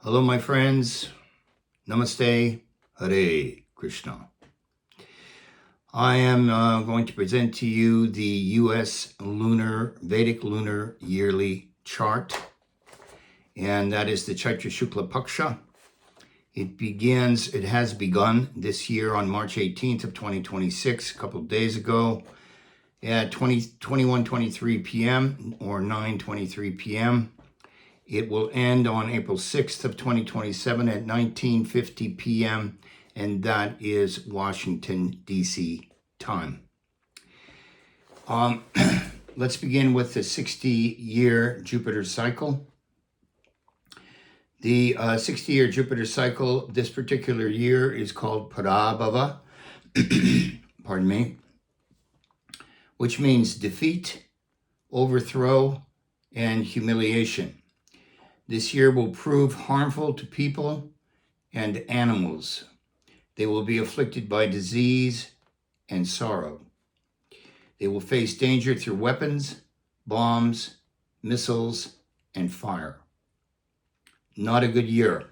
Hello, my friends. Namaste. Hare Krishna. I am going to present to you the U.S. Vedic Lunar Yearly Chart, and that is the Chaitra Shukla Paksha. It has begun this year on March 18th of 2026, a couple of days ago, at 21:23 p.m. or 9:23 p.m. It will end on April 6th of 2027 at 19:50 p.m. and that is Washington, D.C. time. Let's begin with the 60-year Jupiter cycle. The 60-year Jupiter cycle this particular year is called Parabhava, pardon me, which means defeat, overthrow, and humiliation. This year will prove harmful to people and animals. They will be afflicted by disease and sorrow. They will face danger through weapons, bombs, missiles, and fire. Not a good year.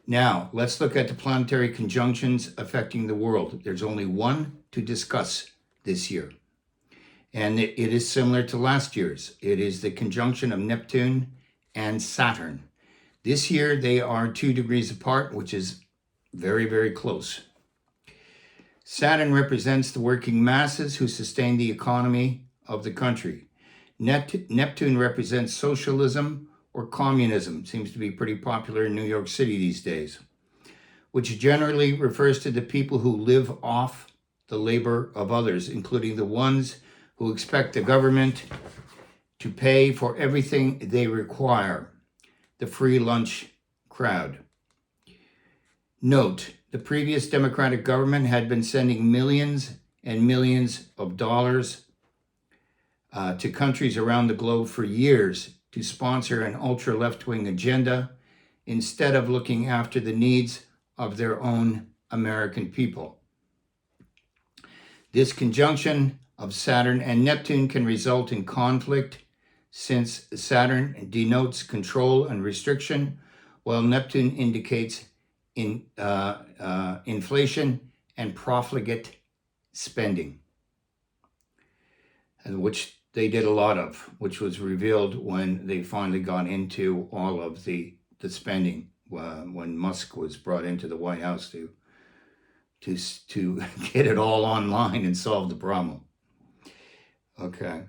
Now, let's look at the planetary conjunctions affecting the world. There's only one to discuss this year, and it is similar to last year's. It is the conjunction of Neptune and Saturn. This year they are 2 degrees apart, which is very, very close. Saturn represents the working masses who sustain the economy of the country. Neptune represents socialism or communism, seems to be pretty popular in New York City these days, which generally refers to the people who live off the labor of others, including the ones who expect the government to pay for everything they require, the free lunch crowd. Note, the previous Democratic government had been sending millions and millions of dollars to countries around the globe for years to sponsor an ultra-left-wing agenda instead of looking after the needs of their own American people. This conjunction of Saturn and Neptune can result in conflict, since Saturn denotes control and restriction, while Neptune indicates inflation and profligate spending, which they did a lot of, which was revealed when they finally got into all of the spending, when Musk was brought into the White House to get it all online and solve the problem. Okay.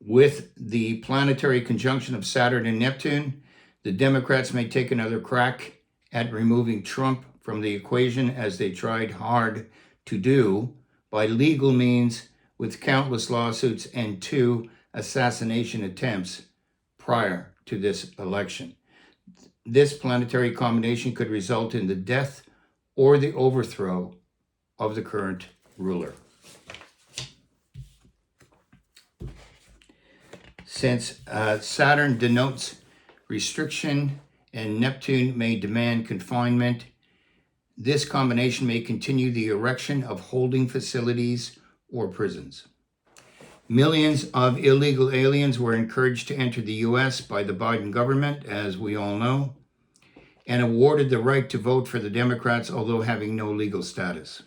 With the planetary conjunction of Saturn and Neptune, the Democrats may take another crack at removing Trump from the equation, as they tried hard to do by legal means with countless lawsuits and 2 assassination attempts prior to this election. This planetary combination could result in the death or the overthrow of the current ruler. Since Saturn denotes restriction and Neptune may demand confinement, this combination may continue the erection of holding facilities or prisons. Millions of illegal aliens were encouraged to enter the U.S. by the Biden government, as we all know, and awarded the right to vote for the Democrats, although having no legal status.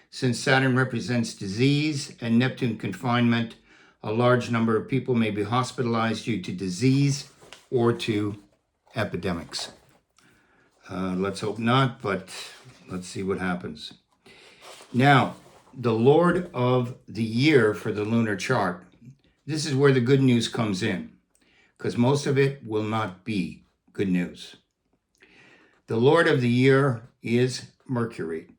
Since Saturn represents disease and Neptune confinement, a large number of people may be hospitalized due to disease or to epidemics. Let's hope not, but let's see what happens. Now, the Lord of the Year for the lunar chart. This is where the good news comes in, because most of it will not be good news. The Lord of the Year is Mercury.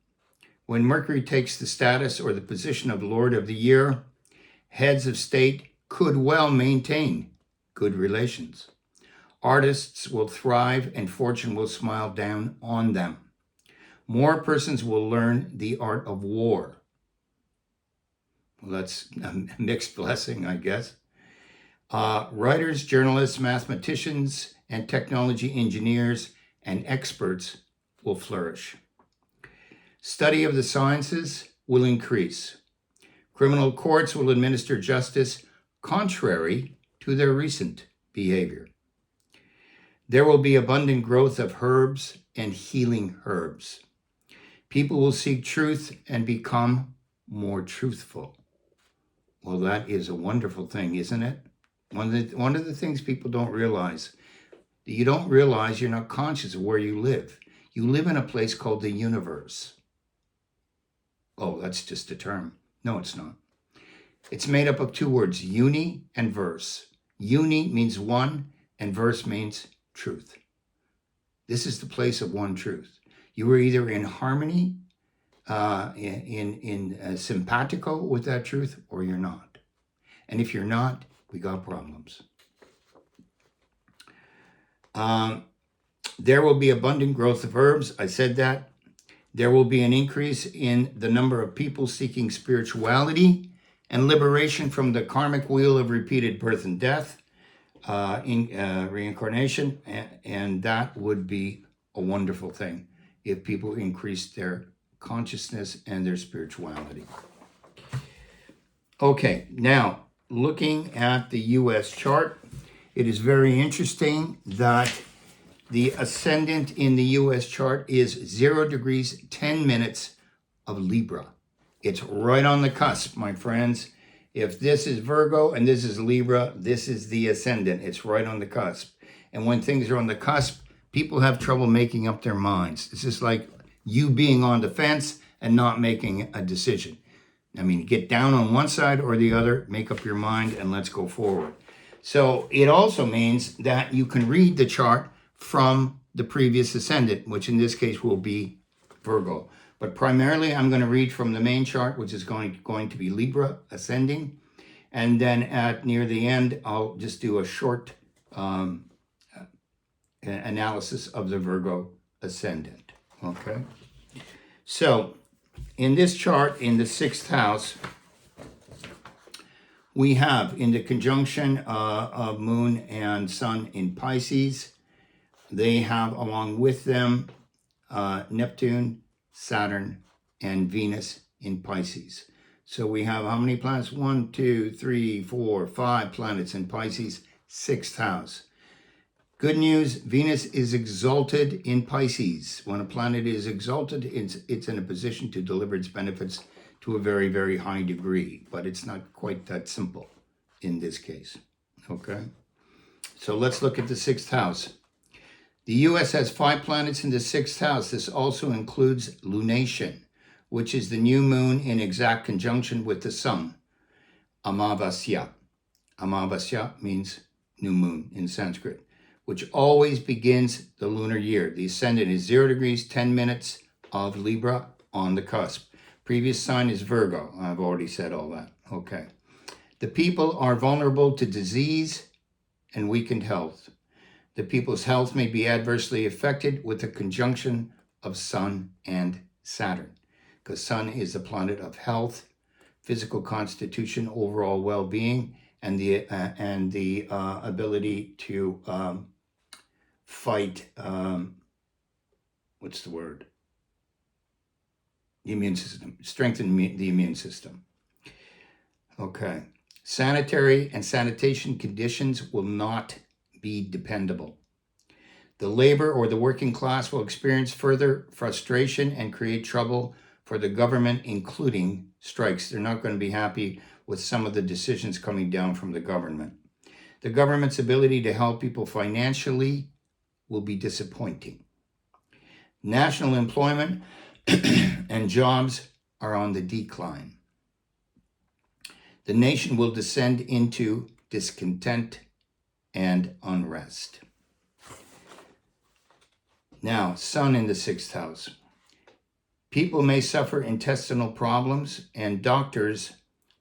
When Mercury takes the status or the position of Lord of the Year, heads of state could well maintain good relations. Artists will thrive and fortune will smile down on them. More persons will learn the art of war. Well, that's a mixed blessing, I guess. Writers, journalists, mathematicians, and technology engineers and experts will flourish. Study of the sciences will increase. Criminal courts will administer justice contrary to their recent behavior. There will be abundant growth of herbs and healing herbs. People will seek truth and become more truthful. Well, that is a wonderful thing, isn't it? One of the things people don't realize, you don't realize you're not conscious of where you live. You live in a place called the universe. Oh, that's just a term. No, it's not. It's made up of two words, uni and verse. Uni means one, and verse means truth. This is the place of one truth. You are either in harmony, simpatico with that truth, or you're not. And if you're not, we got problems. There will be abundant growth of herbs. I said that. There will be an increase in the number of people seeking spirituality and liberation from the karmic wheel of repeated birth and death, reincarnation, and that would be a wonderful thing if people increase their consciousness and their spirituality. Okay, now looking at the US chart, it is very interesting that the ascendant in the US chart is 0 degrees 10 minutes of Libra. It's right on the cusp, my friends. If this is Virgo and this is Libra, this is the ascendant. It's right on the cusp. And when things are on the cusp, people have trouble making up their minds. It's just like you being on the fence and not making a decision. I mean, get down on one side or the other, make up your mind, and let's go forward. So it also means that you can read the chart from the previous ascendant, which in this case will be Virgo. But primarily, I'm going to read from the main chart, which is going to be Libra ascending. And then at near the end, I'll just do a short analysis of the Virgo ascendant. Okay. So in this chart, in the 6th house, we have in the conjunction of Moon and Sun in Pisces, they have along with them Neptune, Saturn, and Venus in Pisces. So we have how many planets? 1, 2, 3, 4, 5 planets in Pisces, 6th house. Good news, Venus is exalted in Pisces. When a planet is exalted, it's in a position to deliver its benefits to a very, very high degree. But it's not quite that simple in this case. Okay? So let's look at the 6th house. The U.S. has 5 planets in the 6th house. This also includes lunation, which is the new moon in exact conjunction with the sun. Amavasya. Amavasya means new moon in Sanskrit, which always begins the lunar year. The ascendant is 0 degrees 10 minutes of Libra on the cusp. Previous sign is Virgo. I've already said all that. Okay. The people are vulnerable to disease and weakened health. The people's health may be adversely affected with the conjunction of Sun and Saturn, because Sun is the planet of health, physical constitution, overall well-being, and the ability to fight. What's the word? The immune system. Strengthen the immune system. Okay. Sanitary and sanitation conditions will not be dependable. The labor or the working class will experience further frustration and create trouble for the government, including strikes. They're not going to be happy with some of the decisions coming down from the government. The government's ability to help people financially will be disappointing. National employment and jobs are on the decline. The nation will descend into discontent and unrest. Now, Sun in the 6th house. People may suffer intestinal problems, and doctors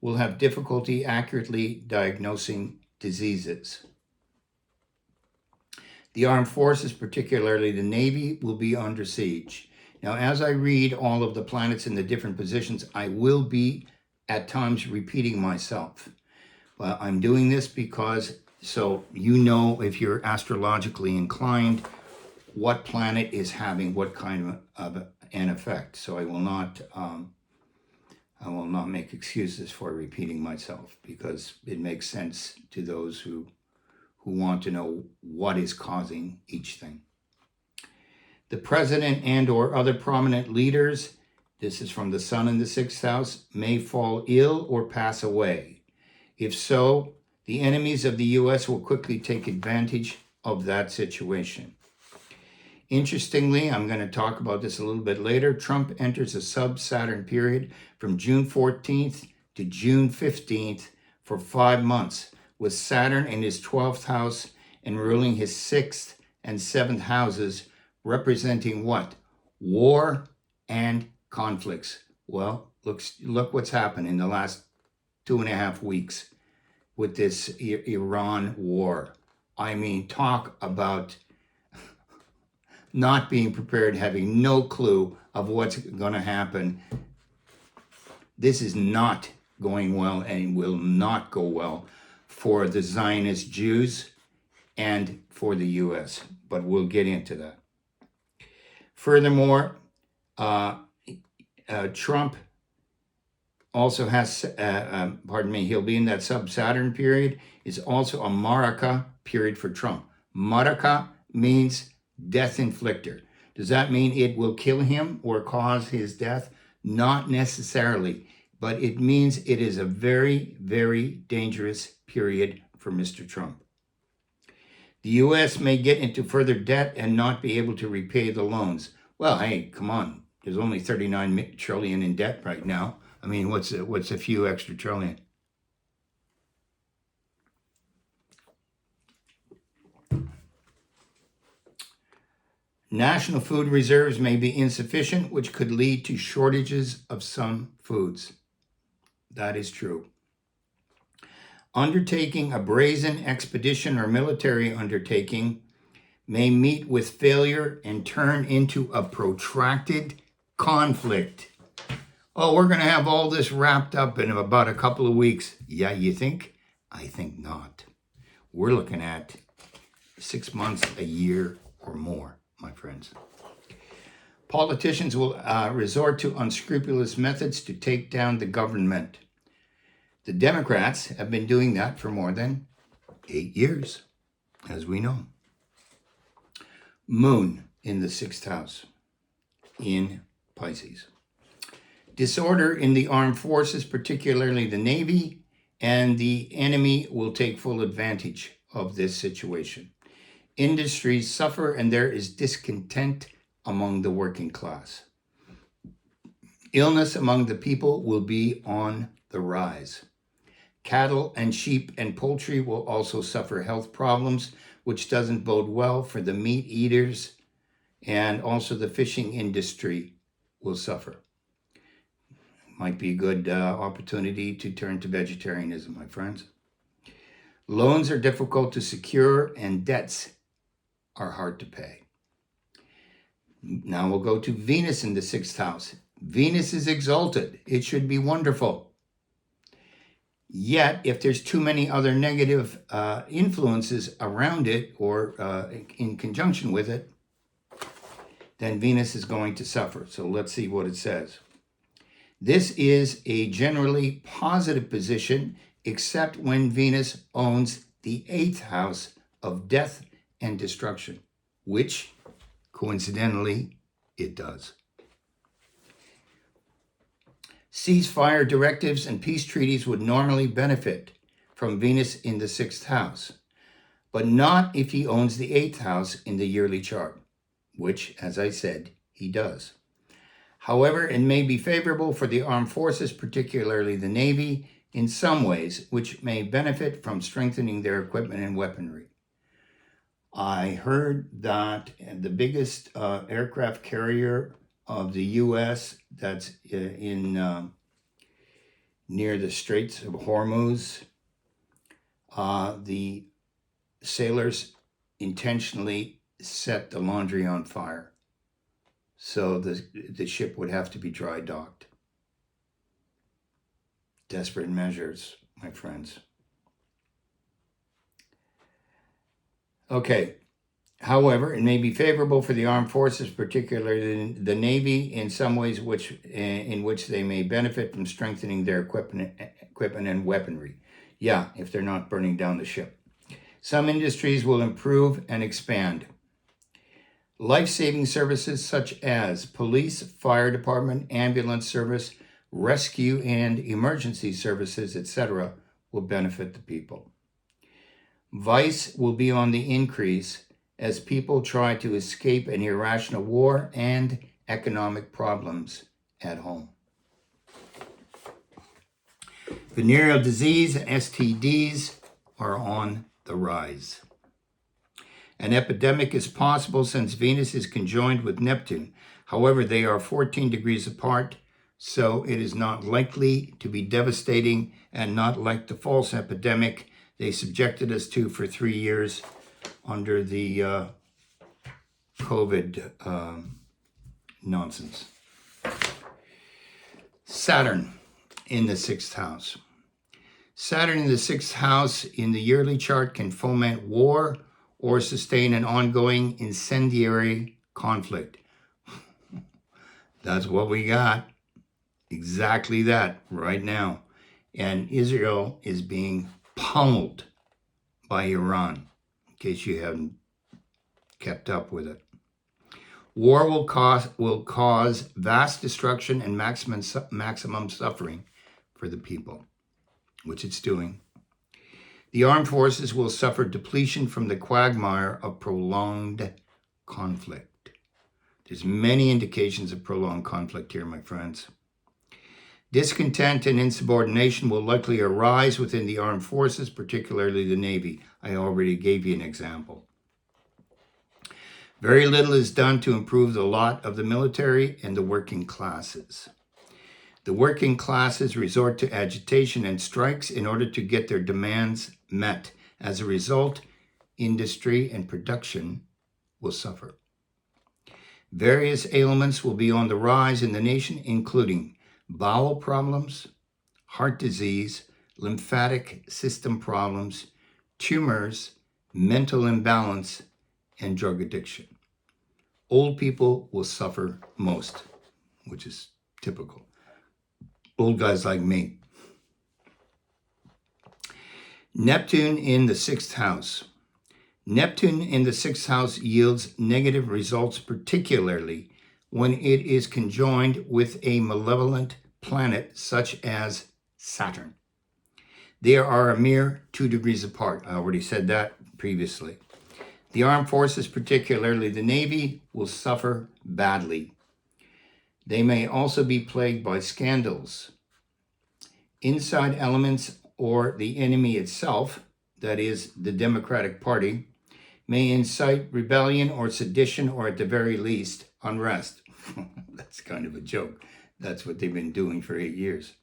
will have difficulty accurately diagnosing diseases. The armed forces, particularly the Navy, will be under siege. Now, as I read all of the planets in the different positions, I will be at times repeating myself. But I'm doing this because so you know, if you're astrologically inclined, what planet is having what kind of an effect. So I will not make excuses for repeating myself, because it makes sense to those who who want to know what is causing each thing. The president and or other prominent leaders, this is from the sun in the 6th house, may fall ill or pass away. If so, the enemies of the U.S. will quickly take advantage of that situation. Interestingly, I'm going to talk about this a little bit later. Trump enters a sub-Saturn period from June 14th to June 15th for 5 months, with Saturn in his 12th house and ruling his 6th and 7th houses, representing what? War and conflicts. Well, look what's happened in the last 2.5 weeks with this Iran war. I mean, talk about not being prepared, having no clue of what's going to happen. This is not going well and will not go well for the Zionist Jews and for the U.S., but we'll get into that. Furthermore, Trump also has, he'll be in that sub-Saturn period. It's also a Maraka period for Trump. Maraka means death inflictor. Does that mean it will kill him or cause his death? Not necessarily, but it means it is a very, very dangerous period for Mr. Trump. The U.S. may get into further debt and not be able to repay the loans. Well, hey, come on. There's only 39 trillion in debt right now. I mean, what's a few extra trillion? National food reserves may be insufficient, which could lead to shortages of some foods. That is true. Undertaking a brazen expedition or military undertaking may meet with failure and turn into a protracted conflict. Oh, we're going to have all this wrapped up in about a couple of weeks. Yeah, you think? I think not. We're looking at 6 months, a year, or more, my friends. Politicians will resort to unscrupulous methods to take down the government. The Democrats have been doing that for more than 8 years, as we know. Moon in the 6th house in Pisces. Disorder in the armed forces, particularly the Navy, and the enemy will take full advantage of this situation. Industries suffer and there is discontent among the working class. Illness among the people will be on the rise. Cattle and sheep and poultry will also suffer health problems, which doesn't bode well for the meat eaters, and also the fishing industry will suffer. Might be a good opportunity to turn to vegetarianism, my friends. Loans are difficult to secure and debts are hard to pay. Now we'll go to Venus in the 6th house. Venus is exalted. It should be wonderful. Yet, if there's too many other negative influences around it or in conjunction with it, then Venus is going to suffer. So let's see what it says. This is a generally positive position, except when Venus owns the 8th house of death and destruction, which, coincidentally, it does. Ceasefire directives and peace treaties would normally benefit from Venus in the 6th house, but not if he owns the 8th house in the yearly chart, which, as I said, he does. However, it may be favorable for the armed forces, particularly the Navy, in some ways, which may benefit from strengthening their equipment and weaponry. I heard that the biggest aircraft carrier of the U.S. that's in near the Straits of Hormuz, the sailors intentionally set the laundry on fire. So the ship would have to be dry docked. Desperate measures, my friends. Okay. However, it may be favorable for the armed forces, particularly the Navy, in some ways in which they may benefit from strengthening their equipment and weaponry. Yeah, if they're not burning down the ship. Some industries will improve and expand. Life-saving services such as police, fire department, ambulance service, rescue and emergency services, etc., will benefit the people. Vice will be on the increase as people try to escape an irrational war and economic problems at home. Venereal disease and STDs are on the rise. An epidemic is possible since Venus is conjoined with Neptune. However, they are 14 degrees apart, so it is not likely to be devastating and not like the false epidemic they subjected us to for 3 years under the COVID nonsense. Saturn in the 6th house. Saturn in the 6th house in the yearly chart can foment war or sustain an ongoing incendiary conflict. That's what we got. Exactly that right now. And Israel is being pummeled by Iran, in case you haven't kept up with it. War will cause vast destruction and maximum suffering for the people, which it's doing. The armed forces will suffer depletion from the quagmire of prolonged conflict. There's many indications of prolonged conflict here, my friends. Discontent and insubordination will likely arise within the armed forces, particularly the Navy. I already gave you an example. Very little is done to improve the lot of the military and the working classes. The working classes resort to agitation and strikes in order to get their demands met. As a result, industry and production will suffer. Various ailments will be on the rise in the nation, including bowel problems, heart disease, lymphatic system problems, tumors, mental imbalance, and drug addiction. Old people will suffer most, which is typical. Old guys like me. Neptune in the 6th house. Neptune in the 6th house yields negative results, particularly when it is conjoined with a malevolent planet such as Saturn. They are a mere 2 degrees apart. I already said that previously. The armed forces, particularly the Navy, will suffer badly. They may also be plagued by scandals. Inside elements or the enemy itself, that is, the Democratic Party, may incite rebellion or sedition or at the very least, unrest. That's kind of a joke. That's what they've been doing for 8 years.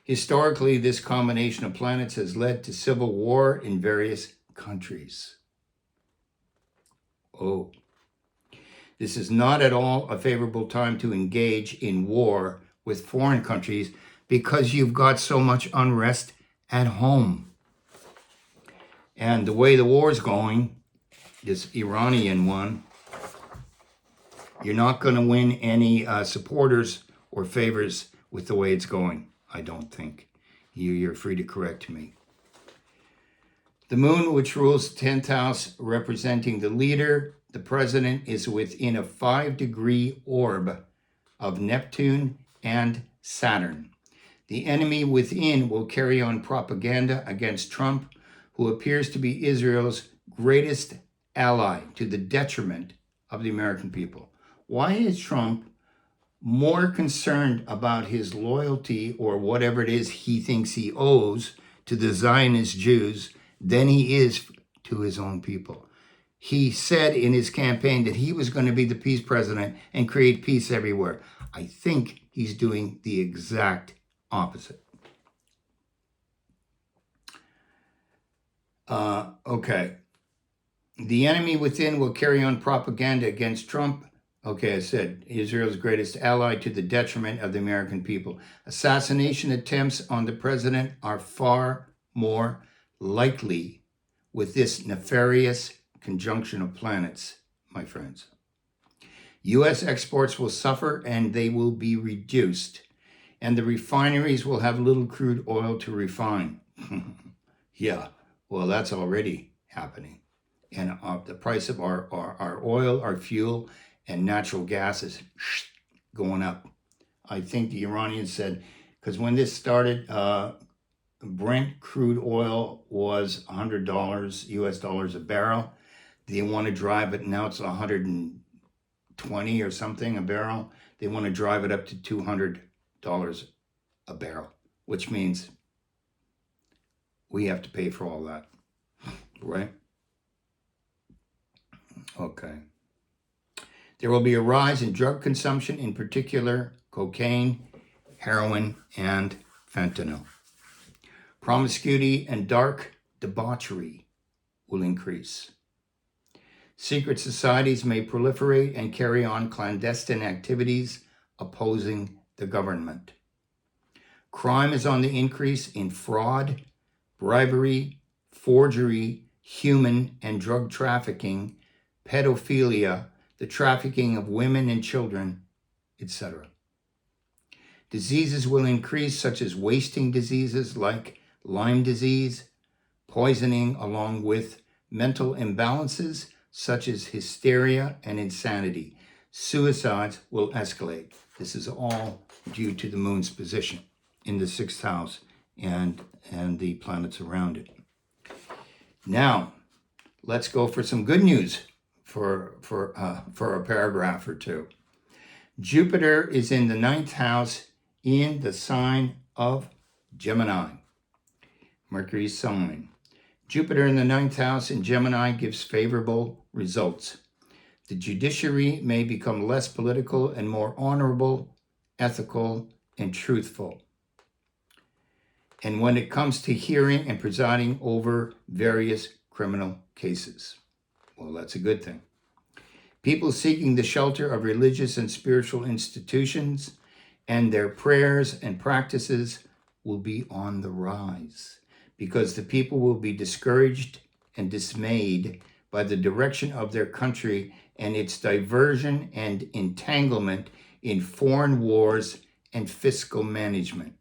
Historically, this combination of planets has led to civil war in various countries. Oh, this is not at all a favorable time to engage in war with foreign countries because you've got so much unrest at home. And the way the war is going, this Iranian one, you're not going to win any supporters or favors with the way it's going, I don't think. You're free to correct me. The moon, which rules the 10th house, representing the leader, the president, is within a 5-degree orb of Neptune and Saturn. The enemy within will carry on propaganda against Trump, who appears to be Israel's greatest ally to the detriment of the American people. Why is Trump more concerned about his loyalty or whatever it is he thinks he owes to the Zionist Jews than he is to his own people? He said in his campaign that he was going to be the peace president and create peace everywhere. I think he's doing the exact opposite. Okay. The enemy within will carry on propaganda against Trump. Okay, I said Israel's greatest ally to the detriment of the American people. Assassination attempts on the president are far more likely with this nefarious conjunction of planets, my friends. U.S. exports will suffer and they will be reduced, and the refineries will have little crude oil to refine. Yeah, well, that's already happening. And the price of our oil, our fuel, and natural gas is going up. I think the Iranians said, because when this started, Brent crude oil was $100 US dollars a barrel. They want to drive it, now it's 120 or something a barrel. They want to drive it up to $200 a barrel, which means we have to pay for all that, right? Okay. There will be a rise in drug consumption, in particular cocaine, heroin, and fentanyl. Promiscuity and dark debauchery will increase. Secret societies may proliferate and carry on clandestine activities opposing the government. Crime is on the increase in fraud, bribery, forgery, human and drug trafficking, pedophilia, the trafficking of women and children, etc. Diseases will increase, such as wasting diseases like Lyme disease, poisoning, along with mental imbalances such as hysteria and insanity. Suicides will escalate. This is all due to the moon's position in the 6th house and the planets around it. Now, let's go for some good news for a paragraph or two. Jupiter is in the 9th house in the sign of Gemini, Mercury's sign. Jupiter in the 9th house in Gemini gives favorable results. The judiciary may become less political and more honorable, ethical, and truthful. And when it comes to hearing and presiding over various criminal cases, well, that's a good thing. People seeking the shelter of religious and spiritual institutions and their prayers and practices will be on the rise, because the people will be discouraged and dismayed by the direction of their country and its diversion and entanglement in foreign wars and fiscal management.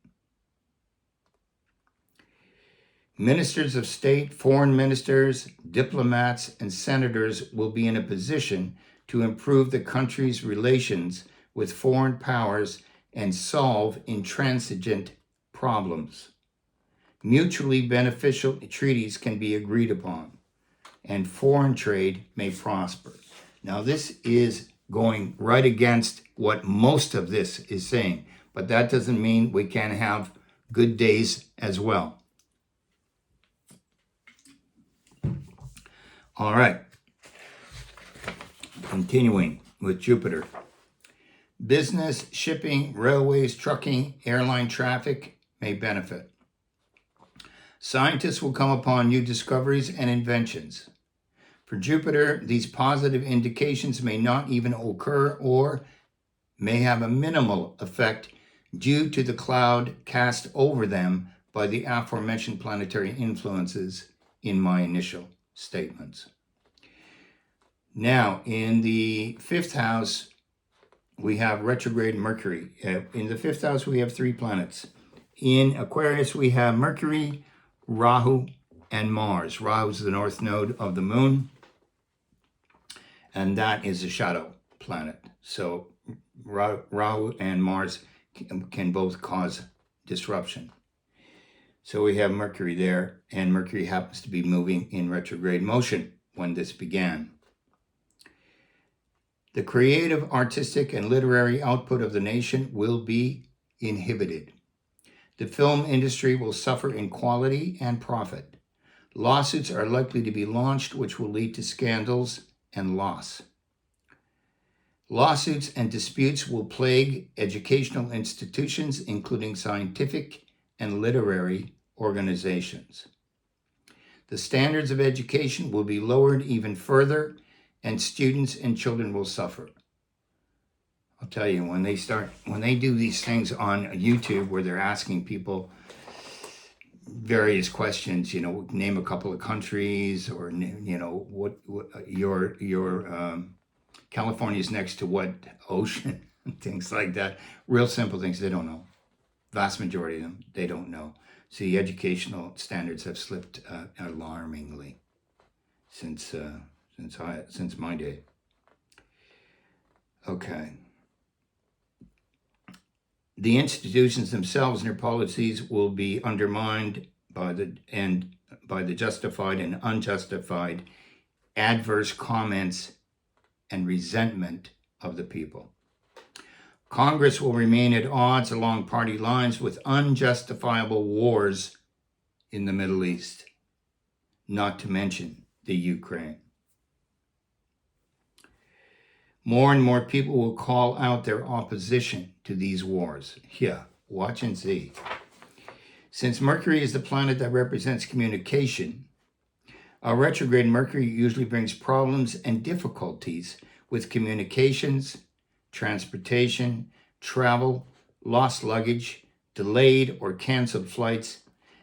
Ministers of state, foreign ministers, diplomats, and senators will be in a position to improve the country's relations with foreign powers and solve intransigent problems. Mutually beneficial treaties can be agreed upon, and foreign trade may prosper. Now, this is going right against what most of this is saying, but that doesn't mean we can't have good days as well. All right. Continuing with Jupiter. Business, shipping, railways, trucking, airline traffic may benefit. Scientists will come upon new discoveries and inventions. For Jupiter, these positive indications may not even occur or may have a minimal effect due to the cloud cast over them by the aforementioned planetary influences in my initial statements. Now, in the 5th house, we have retrograde Mercury. In the 5th house, we have 3 planets. In Aquarius, we have Mercury, Rahu, and Mars. Rahu is the north node of the moon, and that is a shadow planet. So Rahu and Mars can both cause disruption. So we have Mercury there, and Mercury happens to be moving in retrograde motion when this began. The creative, artistic, and literary output of the nation will be inhibited. The film industry will suffer in quality and profit. Lawsuits are likely to be launched, which will lead to scandals and loss. Lawsuits and disputes will plague educational institutions, including scientific and literary organizations. The standards of education will be lowered even further, and students and children will suffer. I'll tell you, when they do these things on YouTube where they're asking people various questions, name a couple of countries, or what your California's next to what ocean, things like that. Real simple things they don't know. Vast majority of them, they don't know. So the educational standards have slipped alarmingly. since my day. Okay. The institutions themselves and their policies will be undermined by the justified and unjustified adverse comments and resentment of the people. Congress will remain at odds along party lines with unjustifiable wars in the Middle East, not to mention the Ukraine. More and more people will call out their opposition to these wars. Yeah, watch and see. Since Mercury is the planet that represents communication, a retrograde Mercury usually brings problems and difficulties with communications, transportation, travel, lost luggage, delayed or canceled flights,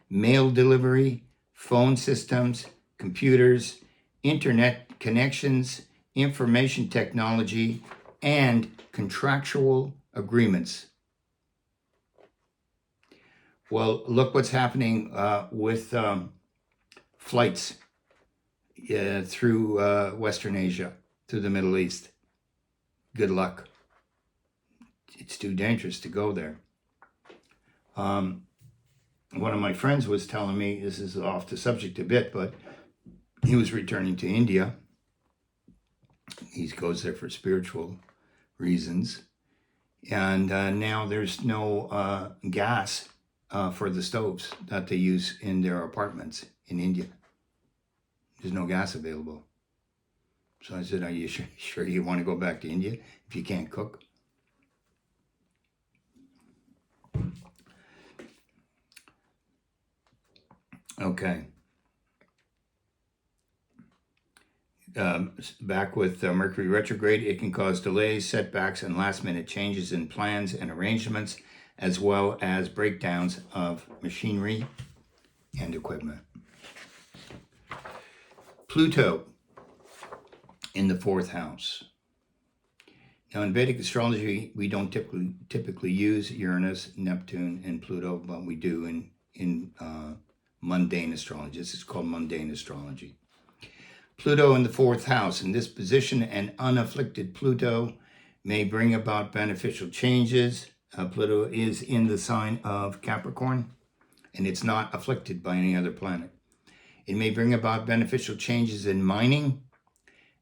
mail delivery, phone systems, computers, internet connections, information technology, and contractual agreements. Well, look what's happening with flights through Western Asia, through the Middle East. Good luck. It's too dangerous to go there. One of my friends was telling me, this is off the subject a bit, but he was returning to India. He goes there for spiritual reasons. And now there's no gas for the stoves that they use in their apartments in India. There's no gas available. So I said, are you sure you want to go back to India if you can't cook? Okay. Back with Mercury retrograde, it can cause delays, setbacks, and last-minute changes in plans and arrangements, as well as breakdowns of machinery and equipment. Pluto in the 4th house. Now, in Vedic astrology, we don't typically use Uranus, Neptune, and Pluto, but we do in mundane astrology. This is called mundane astrology. Pluto in the 4th house. In this position, an unafflicted Pluto may bring about beneficial changes. Pluto is in the sign of Capricorn, and it's not afflicted by any other planet. It may bring about beneficial changes in mining,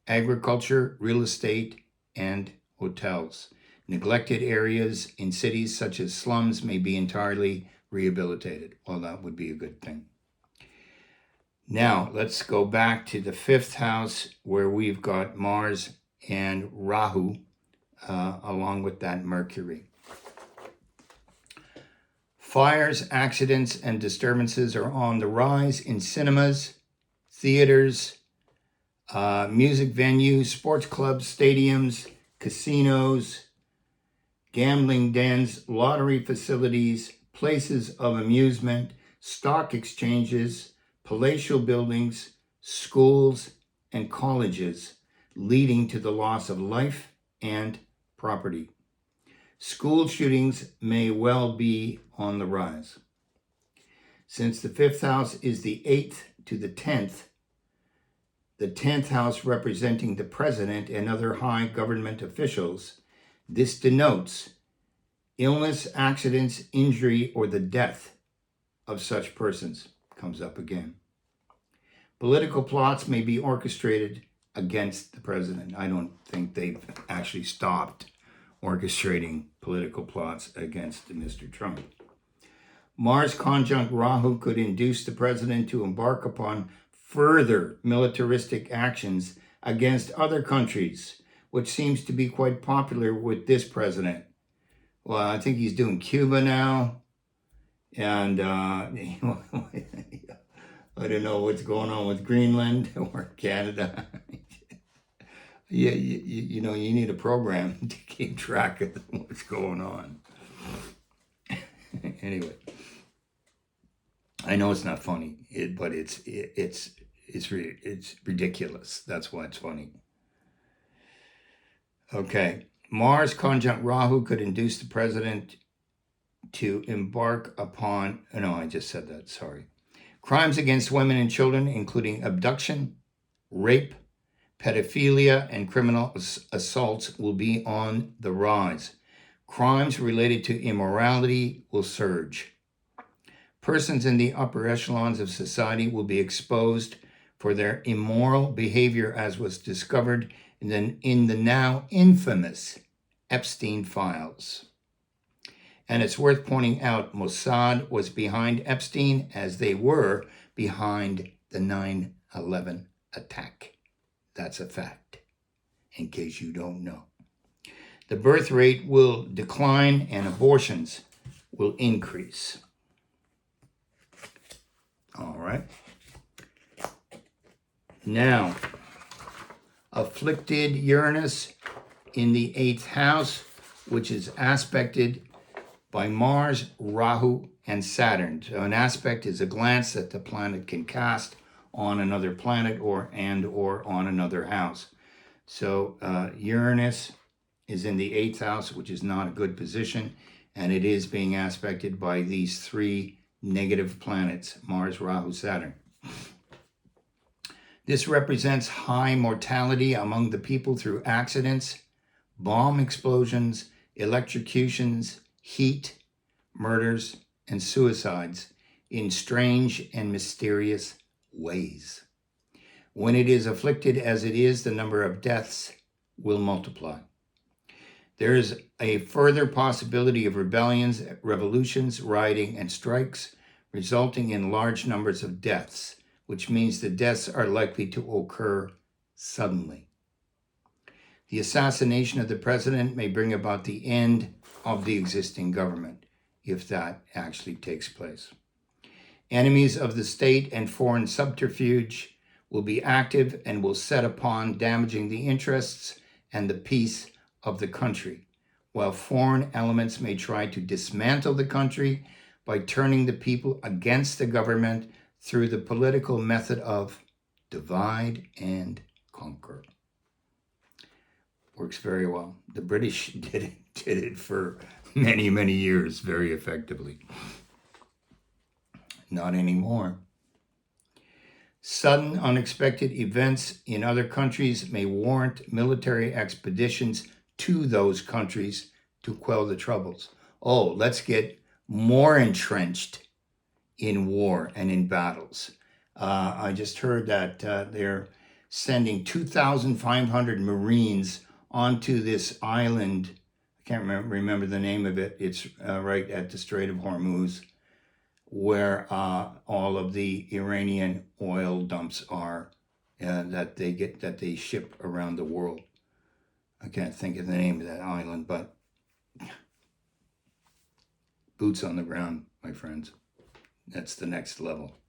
agriculture, real estate, and hotels. Neglected areas in cities such as slums may be entirely rehabilitated. Well, that would be a good thing. Now, let's go back to the 5th house where we've got Mars and Rahu, along with that Mercury. Fires, accidents, and disturbances are on the rise in cinemas, theaters, music venues, sports clubs, stadiums, casinos, gambling dens, lottery facilities, places of amusement, stock exchanges, palatial buildings, schools, and colleges, leading to the loss of life and property. School shootings may well be on the rise. Since the 5th house is the 8th to the 10th house representing the president and other high government officials, this denotes illness, accidents, injury, or the death of such persons. Comes up again. Political plots may be orchestrated against the president. I don't think they've actually stopped orchestrating political plots against Mr. Trump. Mars conjunct Rahu could induce the president to embark upon further militaristic actions against other countries, which seems to be quite popular with this president. Well, I think he's doing Cuba now. And I don't know what's going on with Greenland or Canada. Yeah, you know, you need a program to keep track of what's going on. Anyway, I know it's not funny, but it's ridiculous. That's why it's funny. Okay, Mars conjunct Rahu could induce the president to embark upon, no, I just said that, sorry. Crimes against women and children, including abduction, Rape, pedophilia, and criminal assaults will be on the rise. Crimes related to immorality will surge. Persons in the upper echelons of society will be exposed for their immoral behavior, as was discovered in the now infamous Epstein files. And it's worth pointing out Mossad was behind Epstein, as they were behind the 9/11 attack. That's a fact, in case you don't know. The birth rate will decline and abortions will increase. All right. Now, afflicted Uranus in the 8th house, which is aspected by Mars, Rahu, and Saturn. So an aspect is a glance that the planet can cast on another planet or on another house. So Uranus is in the 8th house, which is not a good position, and it is being aspected by these 3 negative planets, Mars, Rahu, Saturn. This represents high mortality among the people through accidents, bomb explosions, electrocutions, heat, murders, and suicides in strange and mysterious ways. When it is afflicted as it is, the number of deaths will multiply. There is a further possibility of rebellions, revolutions, rioting, and strikes, resulting in large numbers of deaths, which means the deaths are likely to occur suddenly. The assassination of the president may bring about the end of the existing government, if that actually takes place. Enemies of the state and foreign subterfuge will be active and will set upon damaging the interests and the peace of the country, while foreign elements may try to dismantle the country by turning the people against the government through the political method of divide and conquer. Works very well. The British did it for many, many years very effectively. Not anymore. Sudden, unexpected events in other countries may warrant military expeditions to those countries to quell the troubles. Oh, let's get more entrenched in war and in battles. I just heard that they're sending 2,500 Marines onto this island. I can't remember the name of it. It's right at the Strait of Hormuz, where all of the Iranian oil dumps are that they ship around the world. I can't think of the name of that island, but boots on the ground, my friends. That's the next level.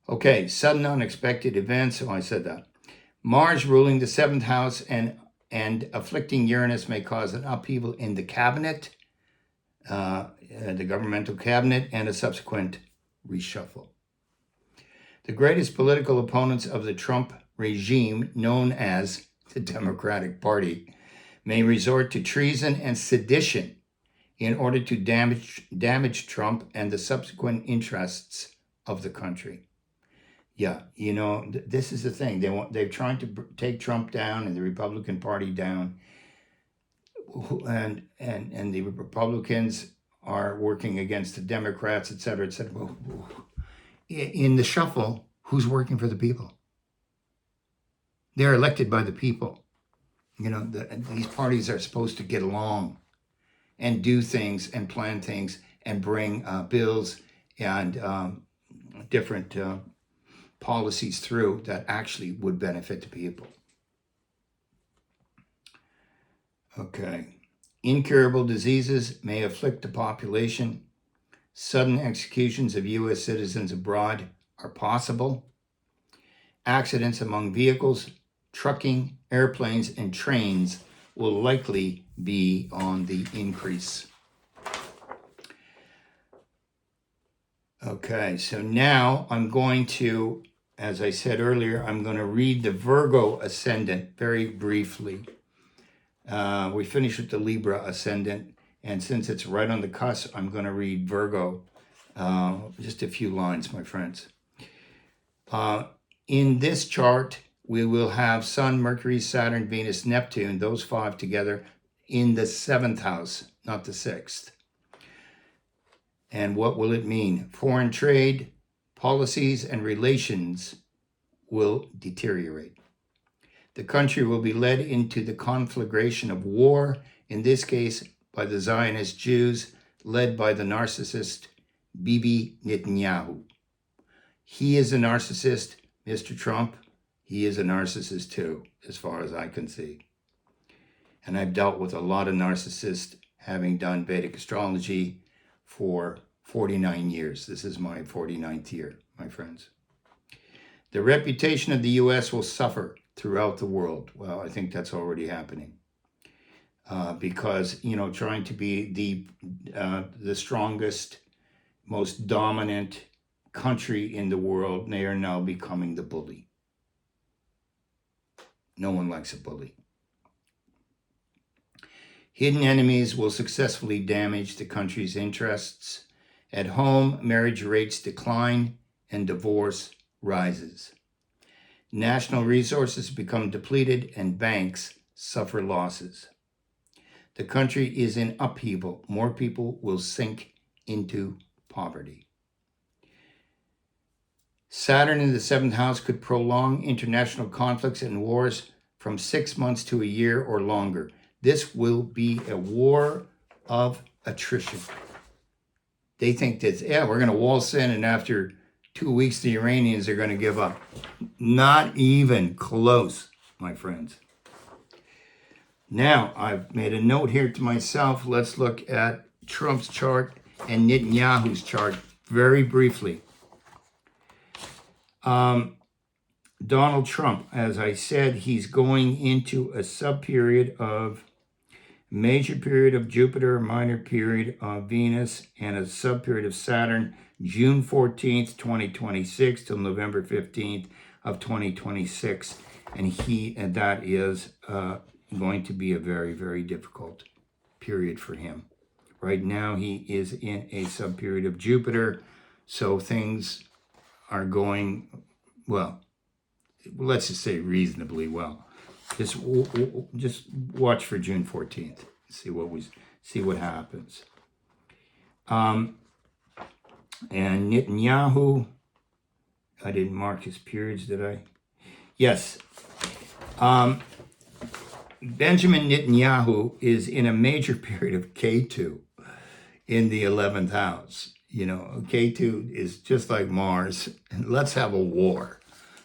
Okay, sudden unexpected events. Oh, I said that. Mars ruling the 7th house and afflicting Uranus may cause an upheaval in the cabinet, the governmental cabinet, and a subsequent reshuffle. The greatest political opponents of the Trump regime, known as the Democratic Party, may resort to treason and sedition in order to damage Trump and the subsequent interests of the country. Yeah, you know, this is the thing. They're trying to take Trump down and the Republican Party down, and the Republicans are working against the Democrats, et cetera, et cetera. In the shuffle, who's working for the people? They're elected by the people. You know, these parties are supposed to get along and do things and plan things and bring bills and different policies through that actually would benefit the people. Okay. Incurable diseases may afflict the population. Sudden executions of U.S. citizens abroad are possible. Accidents among vehicles, trucking, airplanes, and trains will likely be on the increase. Okay, so now I'm going to, as I said earlier, I'm going to read the Virgo ascendant very briefly. We finished with the Libra ascendant, and since it's right on the cusp, I'm going to read Virgo. Just a few lines, my friends. In this chart, we will have Sun, Mercury, Saturn, Venus, Neptune, those 5 together in the 7th house, not the 6th. And what will it mean? Foreign trade, policies, and relations will deteriorate. The country will be led into the conflagration of war, in this case by the Zionist Jews, led by the narcissist Bibi Netanyahu. He is a narcissist, Mr. Trump. He is a narcissist too, as far as I can see. And I've dealt with a lot of narcissists, having done Vedic astrology for 49 years. This is my 49th year, my friends. The reputation of the U.S. will suffer throughout the world. Well, I think that's already happening. Because, trying to be the strongest, most dominant country in the world, they are now becoming the bully. No one likes a bully. Hidden enemies will successfully damage the country's interests. At home, marriage rates decline and divorce rises. National resources become depleted and banks suffer losses. The country is in upheaval. More people will sink into poverty. Saturn in the 7th house could prolong international conflicts and wars from 6 months to a year or longer. This will be a war of attrition. They think that, we're going to waltz in, and after 2 weeks, the Iranians are going to give up. Not even close, my friends. Now, I've made a note here to myself. Let's look at Trump's chart and Netanyahu's chart very briefly. Donald Trump, as I said, he's going into a sub-period of major period of Jupiter, minor period of Venus, and a sub-period of Saturn, June 14th, 2026 till November 15th of 2026. And that is going to be a very, very difficult period for him. Right now, he is in a sub-period of Jupiter, so things are going, well, let's just say reasonably well. Just watch for June 14th. See what happens. And Netanyahu, I didn't mark his periods, did I? Yes. Benjamin Netanyahu is in a major period of K2 in the 11th house. K2 is just like Mars. And let's have a war.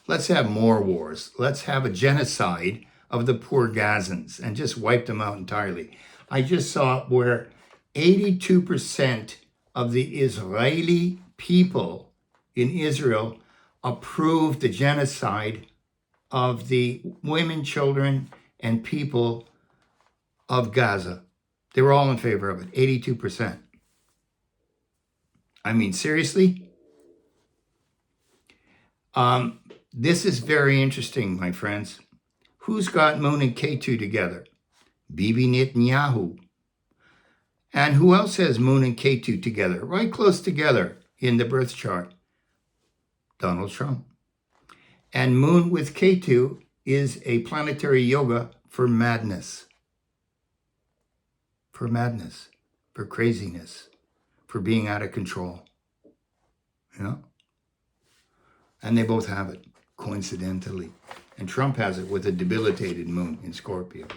Let's have more wars. Let's have a genocide of the poor Gazans and just wipe them out entirely. I just saw where 82% of the Israeli people in Israel approved the genocide of the women, children, and people of Gaza. They were all in favor of it, 82%. I mean, seriously? This is very interesting, my friends. Who's got Moon and K2 together? Bibi Netanyahu. And who else has Moon and K2 together? Right close together in the birth chart? Donald Trump. And Moon with K2 is a planetary yoga for madness. For madness. For craziness. For being out of control. And they both have it, coincidentally. And Trump has it with a debilitated moon in Scorpio.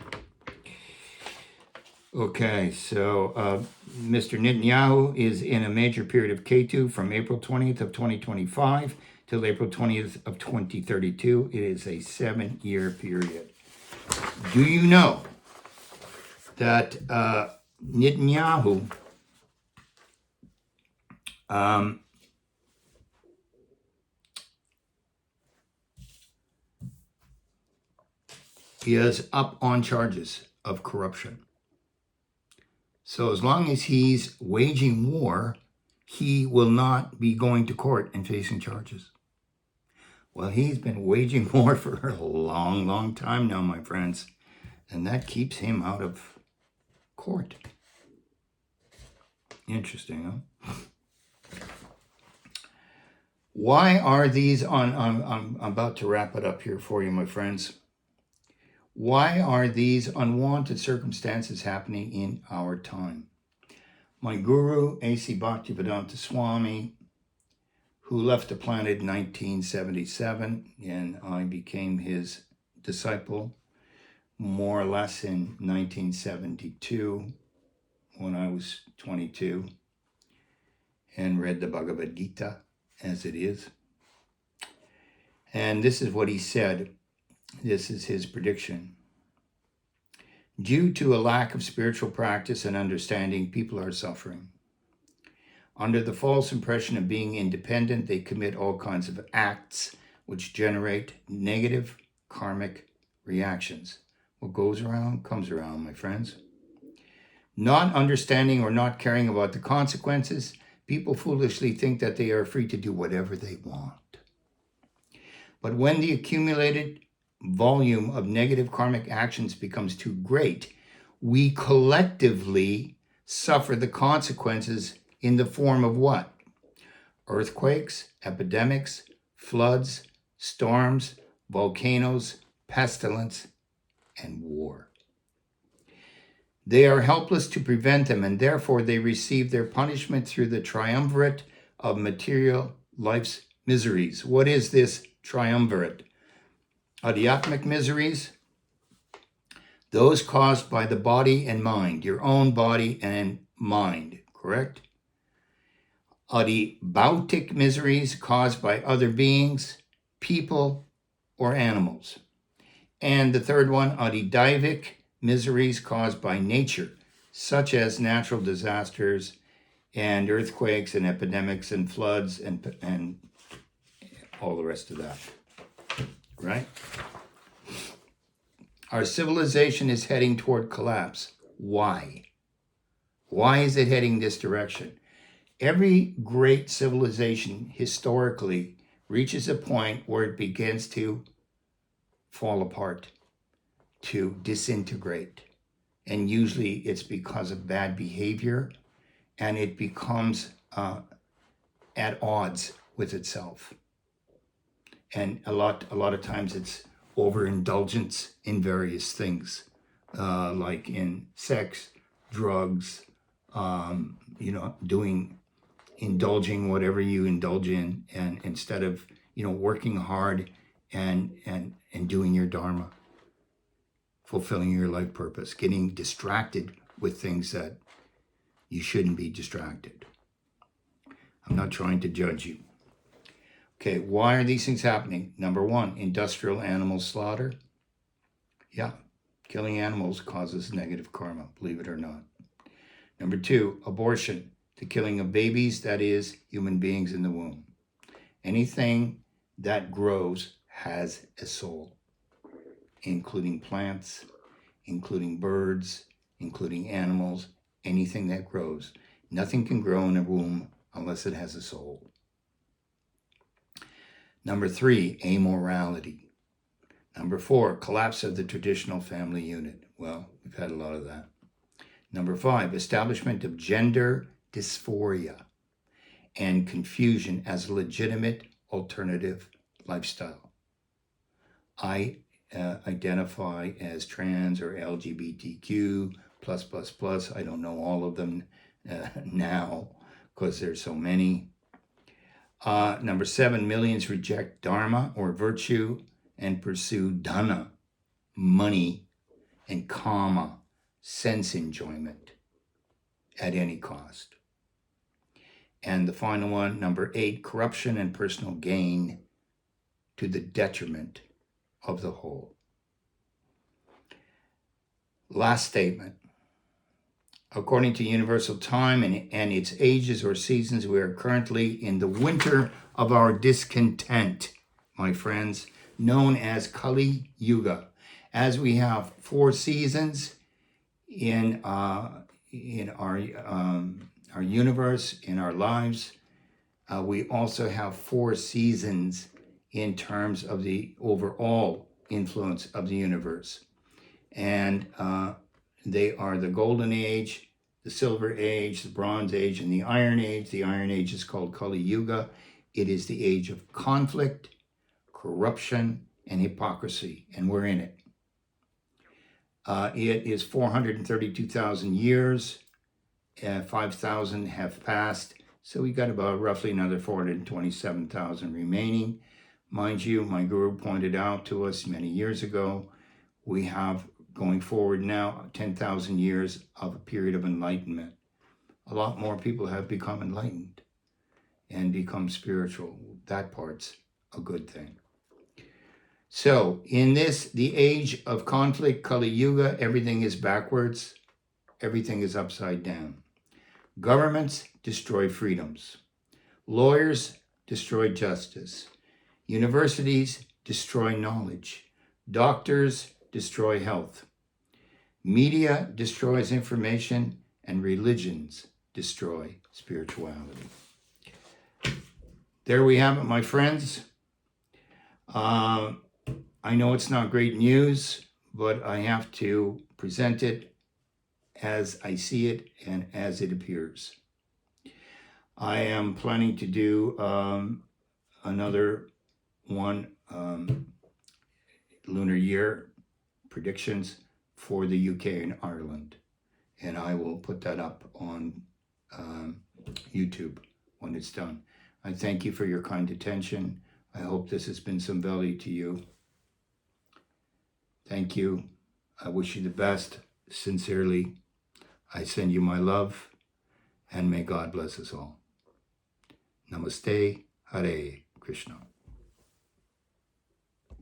Okay, so Mr. Netanyahu is in a major period of K2 from April 20th of 2025 till April 20th of 2032. It is a 7-year period. Do you know that Netanyahu is up on charges of corruption? So as long as he's waging war, he will not be going to court and facing charges. Well, he's been waging war for a long, long time now, my friends. And that keeps him out of court. Interesting, huh? Why are these I'm about to wrap it up here for you, my friends. Why are these unwanted circumstances happening in our time? My guru, A.C. Bhaktivedanta Swami, who left the planet in 1977, and I became his disciple more or less in 1972 when I was 22 and read the Bhagavad Gita as it is. And this is what he said. This is his prediction. Due to a lack of spiritual practice and understanding, people are suffering. Under the false impression of being independent, they commit all kinds of acts which generate negative karmic reactions. What goes around comes around, my friends. Not understanding or not caring about the consequences, people foolishly think that they are free to do whatever they want. But when the accumulated volume of negative karmic actions becomes too great, we collectively suffer the consequences in the form of what? Earthquakes, epidemics, floods, storms, volcanoes, pestilence, and war. They are helpless to prevent them, and therefore they receive their punishment through the triumvirate of material life's miseries. What is this triumvirate? Adhyatmic miseries, those caused by the body and mind, your own body and mind, correct? Adibautic miseries caused by other beings, people, or animals. And the third one, adidaivic miseries caused by nature, such as natural disasters and earthquakes and epidemics and floods and all the rest of that, right? Our civilization is heading toward collapse. Why? Why is it heading this direction? Every great civilization historically reaches a point where it begins to fall apart, to disintegrate. And usually it's because of bad behavior, and it becomes at odds with itself. And a lot of times it's overindulgence in various things, like in sex, drugs, indulging whatever you indulge in, and instead of working hard and doing your dharma, fulfilling your life purpose, getting distracted with things that you shouldn't be distracted. I'm not trying to judge you. Okay, why are these things happening? Number one, industrial animal slaughter. Yeah, killing animals causes negative karma, believe it or not. Number two, abortion, the killing of babies, that is, human beings in the womb. Anything that grows has a soul, including plants, including birds, including animals, anything that grows. Nothing can grow in a womb unless it has a soul. Number three, amorality. Number four, collapse of the traditional family unit. Well, we've had a lot of that. Number five, establishment of gender dysphoria and confusion as a legitimate alternative lifestyle. I identify as trans or LGBTQ+++. I don't know all of them now because there's so many. Number seven, millions reject dharma or virtue and pursue dhana, money, and kama, sense enjoyment, at any cost. And the final one, number eight, corruption and personal gain to the detriment of the whole. Last statement. According to universal time and its ages or seasons, we are currently in the winter of our discontent, my friends, known as Kali Yuga. As we have 4 seasons in our universe, in our lives, we also have 4 seasons in terms of the overall influence of the universe. And they are the Golden Age, the Silver Age, the Bronze Age, and the Iron Age. The Iron Age is called Kali Yuga. It is the age of conflict, corruption, and hypocrisy, and we're in it. It is 432,000 years. 5,000 have passed, so we got about roughly another 427,000 remaining. Mind you, my guru pointed out to us many years ago, we have going forward now 10,000 years of a period of enlightenment. A lot more people have become enlightened and become spiritual. That part's a good thing. So in this, the age of conflict, Kali Yuga, everything is backwards. Everything is upside down. Governments destroy freedoms. Lawyers destroy justice. Universities destroy knowledge. Doctors destroy health. Media destroys information, and religions destroy spirituality. There we have it, my friends. I know it's not great news, but I have to present it as I see it and as it appears. I am planning to do another one lunar year predictions for the UK and Ireland, and I will put that up on YouTube when it's done. I thank you for your kind attention. I hope this has been some value to you. Thank you. I wish you the best. Sincerely, I send you my love, and may God bless us all. Namaste, Hare Krishna.